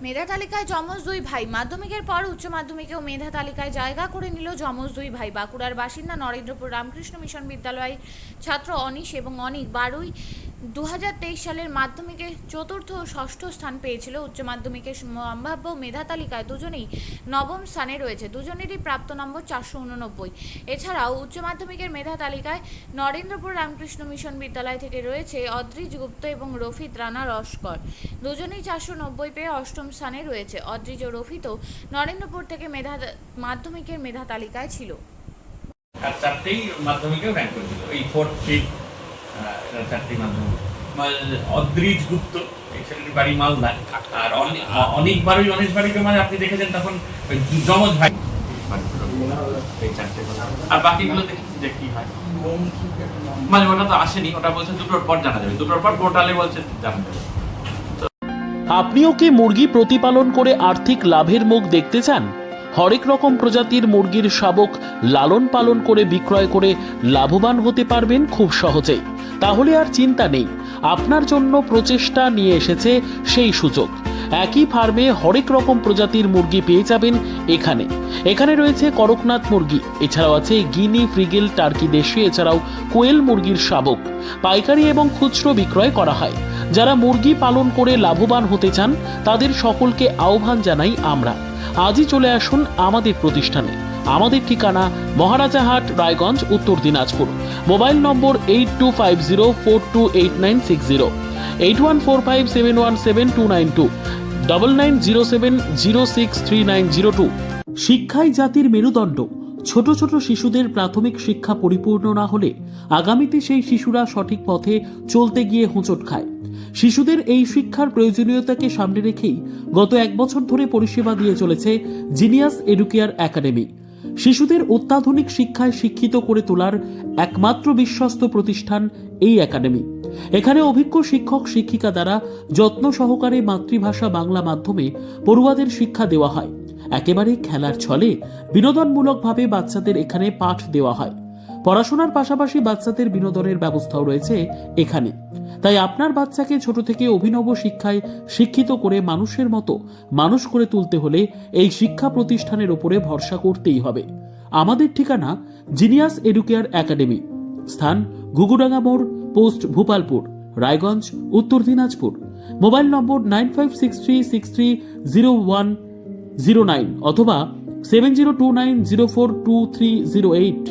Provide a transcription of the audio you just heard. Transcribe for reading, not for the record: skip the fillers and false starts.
মেধা তালিকায় যমজ দুই ভাই। মাধ্যমিকের পর উচ্চ মাধ্যমিকেও মেধা তালিকায় জায়গা করে নিল যমজ দুই ভাই। বাঁকুড়ার বাসিন্দা নরেন্দ্রপুর রামকৃষ্ণ মিশন বিদ্যালয় ছাত্র অনিশ এবং অনিক 12-2023 সালের মাধ্যমিকে চতুর্থ ও ষষ্ঠ স্থান পেয়েছিল। উচ্চ মাধ্যমিকের সম্ভাব্য মেধা তালিকায় দুজনেই নবম স্থানে রয়েছে। দুজনেরই প্রাপ্ত নম্বর 489। এছাড়াও উচ্চ মাধ্যমিকের মেধা তালিকায় নরেন্দ্রপুর রামকৃষ্ণ মিশন বিদ্যালয় থেকে রয়েছে অদ্রিজ গুপ্ত এবং রফিত রানা লস্কর। দুজনেই 490 পেয়ে অষ্টম স্থানে রয়েছে। অদ্রিজ ও রফিতও নরেন্দ্রপুর থেকে মাধ্যমিকের মেধা তালিকায় ছিল। আর চারটেই মাধ্যমিকেও র্যাঙ্ক করেছিল, এই 4th 5th চারটেই মাধ্যমিক। অদ্রিজ গুপ্ত এই ছেলেটির বাড়ি মালদা, আর অনেকবারই অনেকবারই মানে আপনি দেখেছেন তখন যমজ ভাই এই চারটে। আর বাকিগুলো দেখি যে কি হয়, মানে ওটা তো আসেনি, ওটা বলছে দুটোর পর জানা যাবে, দুটোর পর পোর্টালে বলছে জানা যাবে। আপনিও কি মুরগি প্রতিপালন করে আর্থিক লাভের মুখ দেখতে চান? হরেক রকম প্রজাতির মুরগির শাবক লালন পালন করে বিক্রয় করে লাভবান হতে পারবেন খুব সহজেই। তাহলে আর চিন্তা নেই, আপনার জন্য প্রচেষ্টা নিয়ে এসেছে সেই সুযোগ। একই ফার্মে হরেক রকম প্রজাতির মুরগি পেয়ে যাবেন এখানে রয়েছে করকনাথ মুরগি, এছাড়াও আছে গিনি, ফ্রিগেল, টার্কি দেশি, এছাড়াও কোয়েল মুরগির শাবক পাইকারি এবং খুচরো বিক্রয় করা হয়। যারা মুরগি পালন করে লাভবান হতে চান তাদের সকলকে আহ্বান জানাই আমরা। আজই চলে আসুন আমাদের প্রতিষ্ঠানে। আমাদের ঠিকানা মহারাজাহাট, রায়গঞ্জ, উত্তর দিনাজপুর। মোবাইল নম্বর 8250428960, 8145717292, 9907063902। শিক্ষাই জাতির মেরুদণ্ড। ছোট ছোট শিশুদের প্রাথমিক শিক্ষা পরিপূর্ণ না হলে আগামীতে সেই শিশুরা সঠিক পথে চলতে গিয়ে হোঁচট খায়। শিশুদের এই শিক্ষার প্রয়োজনীয়তাকে সামনে রেখেই গত 1 বছর ধরে পরিষেবা দিয়ে চলেছে জিনিয়াস এডুকেয়ার একাডেমি। শিশুদের অত্যাধুনিক শিক্ষায় শিক্ষিত করে তোলার একমাত্র বিশ্বস্ত প্রতিষ্ঠান এই একাডেমি। এখানে অভিজ্ঞ শিক্ষক শিক্ষিকা দ্বারা যত্ন সহকারে মাতৃভাষা বাংলা মাধ্যমে পড়ুয়াদের শিক্ষা দেওয়া হয়। একেবারে খেলার ছলে বিনোদনমূলকভাবে বাচ্চাদের এখানে পাঠ দেওয়া হয়। পড়াশোনার পাশাপাশি বাচ্চাদের বিনোদনের ব্যবস্থাও রয়েছে এখানে। তাই আপনার বাচ্চাকে ছোট থেকে অভিনব শিক্ষায় শিক্ষিত করে মানুষের মতো মানুষ করে তুলতে হলে এই শিক্ষা প্রতিষ্ঠানের উপরে ভরসা করতেই হবে। আমাদের ঠিকানা জিনিয়াস এডুকেয়ার একাডেমি, স্থান ঘুঘুডাঙ্গা মোড়, পোস্ট ভূপালপুর, রায়গঞ্জ, উত্তর দিনাজপুর। মোবাইল নম্বর 9563630109 অথবা 7029042308।